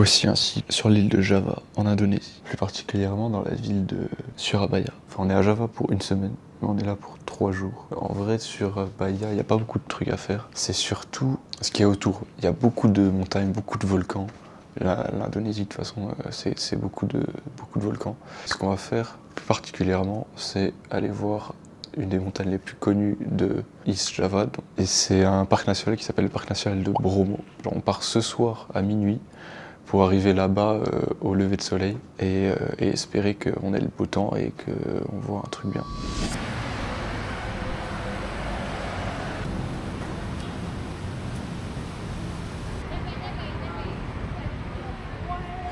voici ainsi sur l'île de Java, en Indonésie, plus particulièrement dans la ville de Surabaya. Enfin, on est à Java pour une semaine, mais on est là pour 3 jours. En vrai, sur Bahia, il n'y a pas beaucoup de trucs à faire. C'est surtout ce qu'il y a autour. Il y a beaucoup de montagnes, beaucoup de volcans. L'Indonésie, de toute façon, c'est beaucoup de volcans. Ce qu'on va faire, plus particulièrement, c'est aller voir une des montagnes les plus connues de East Java. Et c'est un parc national qui s'appelle le parc national de Bromo. Alors, on part ce soir à minuit pour arriver là-bas au lever de soleil et espérer qu'on ait le beau temps et qu'on voit un truc bien.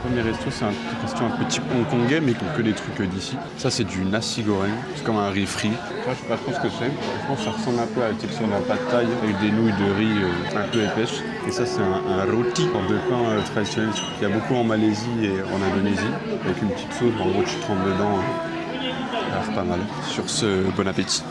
Le premier resto, c'est un resto un peu type hongkongais, mais qui ont que des trucs d'ici. Ça, c'est du nasi goreng, c'est comme un riz frit. Ça, je sais pas trop ce que c'est. Je pense que ça ressemble un peu à la texture d'un pad thaï, avec des nouilles de riz un peu épaisses. Et ça, c'est un roti, genre de pain traditionnel, qu'il y a beaucoup en Malaisie et en Indonésie, avec une petite sauce, en gros, tu trempes dedans. Ça a l'air pas mal. Sur ce, bon appétit.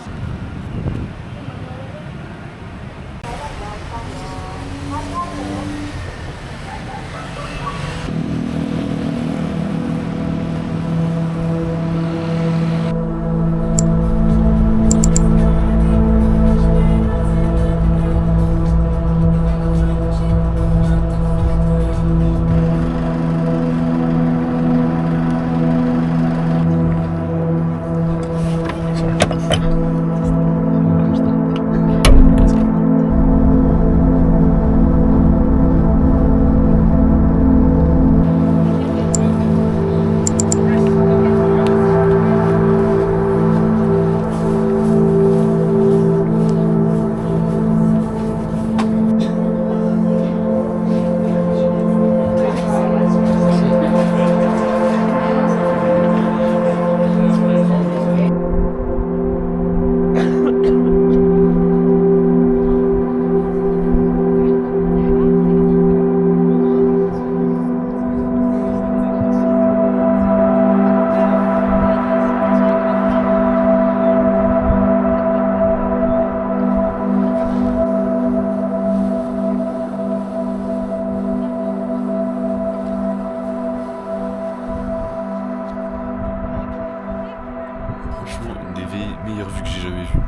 Franchement, une des meilleures vues que j'ai jamais vues.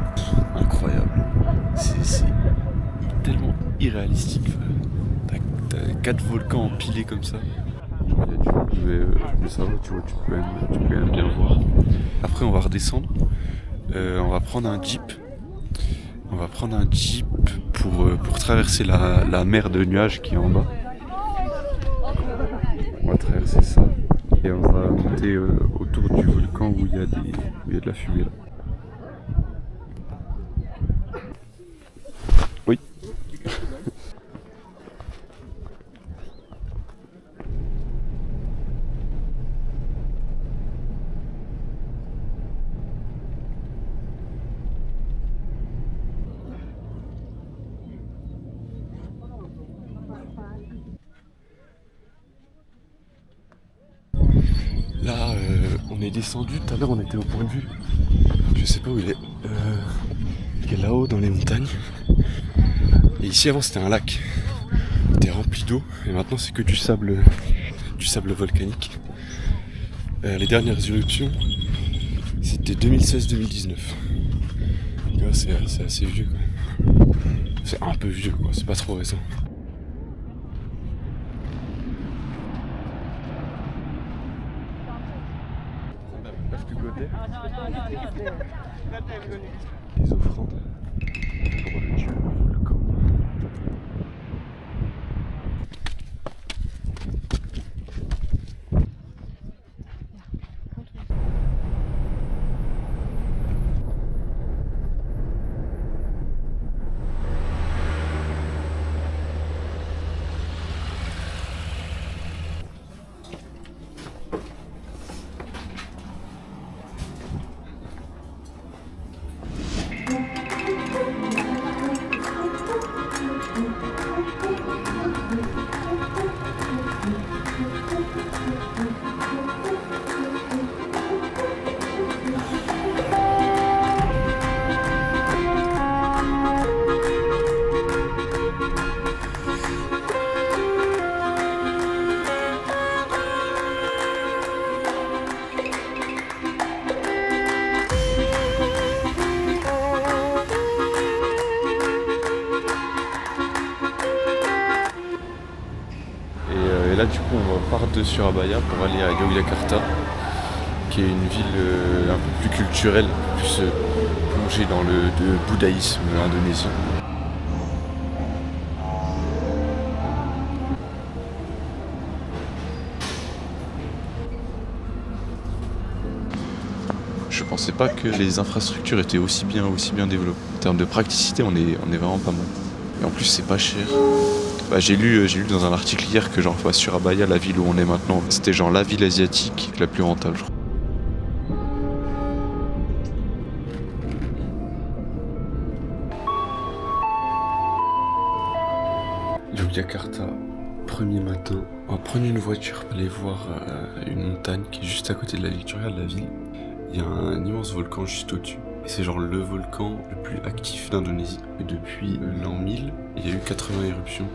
Incroyable. C'est tellement irréalistique. T'as 4 volcans empilés comme ça. Mais ça va, tu vois, tu peux quand même bien voir. Après, on va redescendre. On va prendre un jeep. On va prendre un jeep pour traverser la mer de nuages qui est en bas. On va traverser ça. Et on va monter autour du volcan où il y a de la fumée là. Oui. Là, on est descendu, tout à l'heure on était au point de vue. Je sais pas où il est. Il est là-haut dans les montagnes. Et ici avant c'était un lac. Il était rempli d'eau et maintenant c'est que du sable volcanique. Les dernières éruptions, c'était 2016-2019. C'est assez vieux quoi. C'est un peu vieux quoi, c'est pas trop récent. Les offrandes pour le dieu volcan. part de Surabaya pour aller à Yogyakarta, qui est une ville un peu plus culturelle, plus plongée dans le bouddhisme indonésien. Je pensais pas que les infrastructures étaient aussi bien développées. En termes de praticité, on est vraiment pas mal. Et en plus, c'est pas cher. Bah, j'ai lu dans un article hier que genre Surabaya, la ville où on est maintenant, c'était genre la ville asiatique la plus rentable, je crois. Yogyakarta, premier matin. On prenait une voiture pour aller voir une montagne qui est juste à côté de la Victoria de la ville. Il y a un immense volcan juste au-dessus. Et c'est genre le volcan le plus actif d'Indonésie. Et depuis l'an 1000, il y a eu 80 éruptions.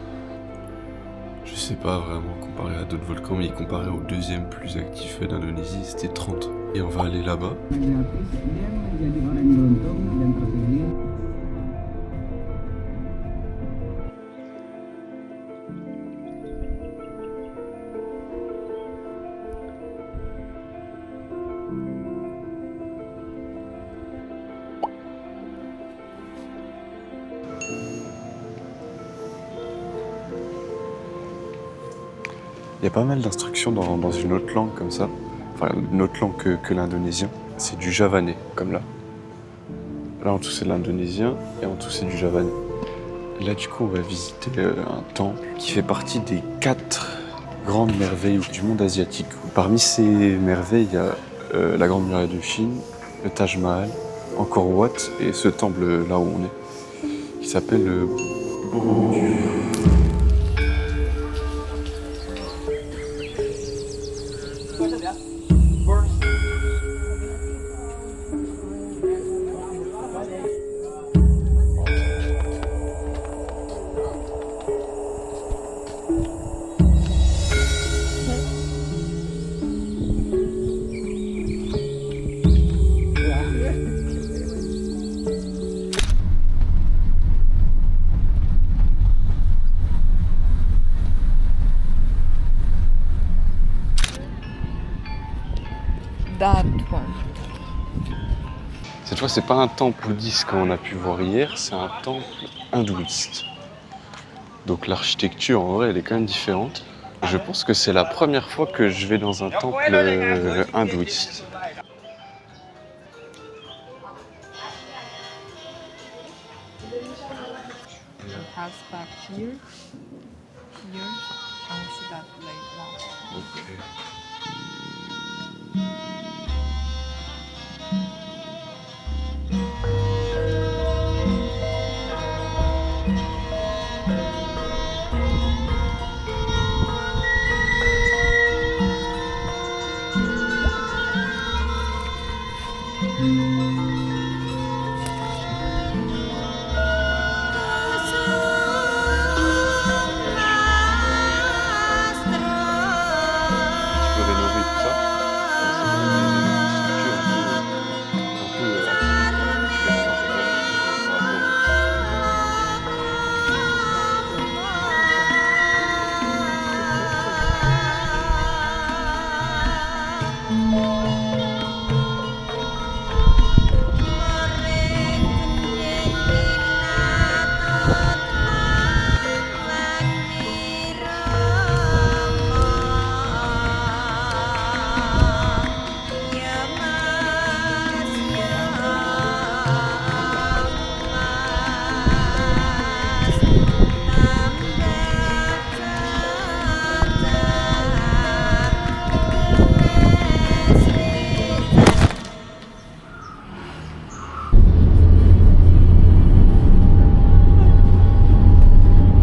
Je sais pas vraiment comparé à d'autres volcans, mais comparé au deuxième plus actif d'Indonésie, c'était 30. Et on va aller là-bas. Il y a pas mal d'instructions dans une autre langue comme ça. Enfin, une autre langue que l'indonésien. C'est du javanais, comme là. Là, en tout, c'est de l'indonésien et en tout, c'est du javanais. Là, du coup, on va visiter un temple qui fait partie des 4 grandes merveilles du monde asiatique. Parmi ces merveilles, il y a la Grande Muraille de Chine, le Taj Mahal, Angkor Wat et ce temple là où on est, qui s'appelle Borobudur. That one. Cette fois, c'est pas un temple bouddhiste comme on a pu voir hier, c'est un temple hindouiste. Donc l'architecture, en vrai, elle est quand même différente. Je pense que c'est la première fois que je vais dans un temple hindouiste. House back here, and see that like that. Okay.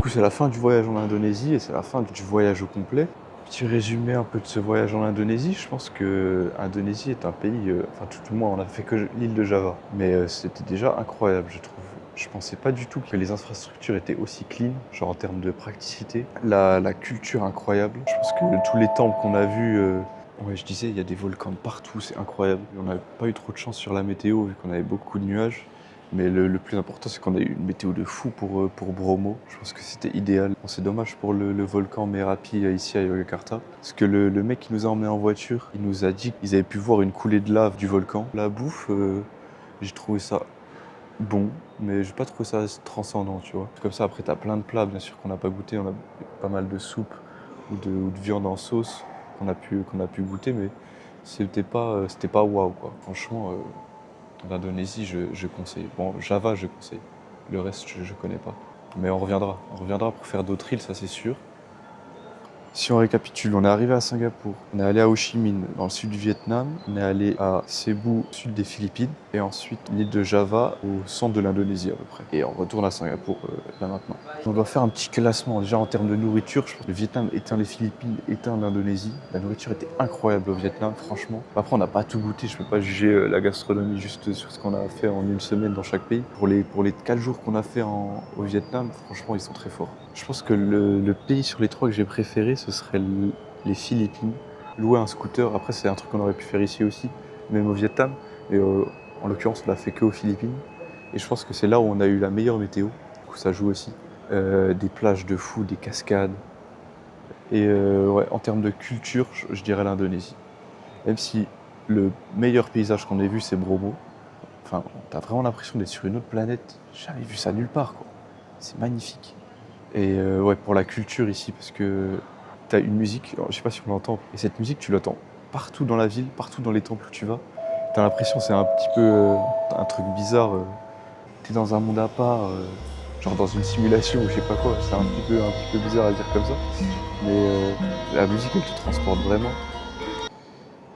C'est la fin du voyage en Indonésie et c'est la fin du voyage au complet. Petit résumé un peu de ce voyage en Indonésie, je pense que l'Indonésie est un pays, enfin tout du moins on a fait que l'île de Java, mais c'était déjà incroyable je trouve. Je pensais pas du tout que les infrastructures étaient aussi clean, genre en termes de praticité. La culture incroyable, je pense que tous les temples qu'on a vus, ouais je disais il y a des volcans de partout, c'est incroyable. On n'a pas eu trop de chance sur la météo vu qu'on avait beaucoup de nuages. Mais le plus important, c'est qu'on a eu une météo de fou pour Bromo. Je pense que c'était idéal. Bon, c'est dommage pour le volcan Merapi ici à Yogyakarta. Parce que le mec qui nous a emmenés en voiture, il nous a dit qu'ils avaient pu voir une coulée de lave du volcan. La bouffe, j'ai trouvé ça bon, mais j'ai pas trouvé ça transcendant, tu vois. Comme ça, après, t'as plein de plats, bien sûr, qu'on n'a pas goûté. On a pas mal de soupe ou de viande en sauce qu'on a pu goûter, mais c'était pas waouh, quoi. Franchement, l'Indonésie, je conseille. Bon, Java, je conseille. Le reste, je connais pas. Mais on reviendra. On reviendra pour faire d'autres îles, ça c'est sûr. Si on récapitule, on est arrivé à Singapour, on est allé à Ho Chi Minh, dans le sud du Vietnam, on est allé à Cebu, au sud des Philippines, et ensuite l'île de Java, au centre de l'Indonésie à peu près. Et on retourne à Singapour là maintenant. On doit faire un petit classement. Déjà en termes de nourriture, je pense que le Vietnam éteint les Philippines, éteint l'Indonésie. La nourriture était incroyable au Vietnam, franchement. Après, on n'a pas tout goûté, je peux pas juger la gastronomie juste sur ce qu'on a fait en une semaine dans chaque pays. Pour les 4 jours qu'on a fait au Vietnam, franchement, ils sont très forts. Je pense que le pays sur les 3 que j'ai préféré, ce serait les Philippines. Louer un scooter, après c'est un truc qu'on aurait pu faire ici aussi, même au Vietnam. Et en l'occurrence, on l'a fait que aux Philippines. Et je pense que c'est là où on a eu la meilleure météo. Du coup, ça joue aussi. Des plages de fou, des cascades. Et ouais, en termes de culture, je dirais l'Indonésie. Même si le meilleur paysage qu'on ait vu, c'est Bromo. Enfin, t'as vraiment l'impression d'être sur une autre planète. J'ai jamais vu ça nulle part, quoi. C'est magnifique. Et ouais, pour la culture ici, parce que t'as une musique, alors, je sais pas si on l'entend, et cette musique, tu l'entends partout dans la ville, partout dans les temples où tu vas. T'as l'impression que c'est un petit peu un truc bizarre. T'es dans un monde à part, genre dans une simulation ou je sais pas quoi. C'est un petit peu bizarre à dire comme ça. Mais la musique, elle te transporte vraiment.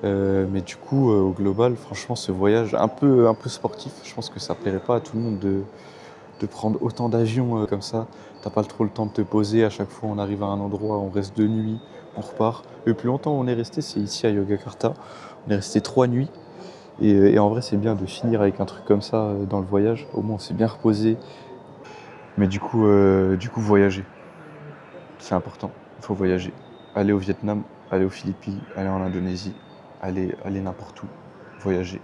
Mais du coup, au global, franchement, ce voyage un peu sportif, je pense que ça plairait pas à tout le monde de prendre autant d'avions comme ça. T'as pas trop le temps de te poser. À chaque fois, on arrive à un endroit, on reste 2 nuits, on repart. Le plus longtemps où on est resté, c'est ici à Yogyakarta. On est resté 3 nuits. Et en vrai, c'est bien de finir avec un truc comme ça dans le voyage. Au moins, on s'est bien reposé. Mais du coup, voyager, c'est important. Il faut voyager. Aller au Vietnam, aller aux Philippines, aller en Indonésie, aller n'importe où. Voyager.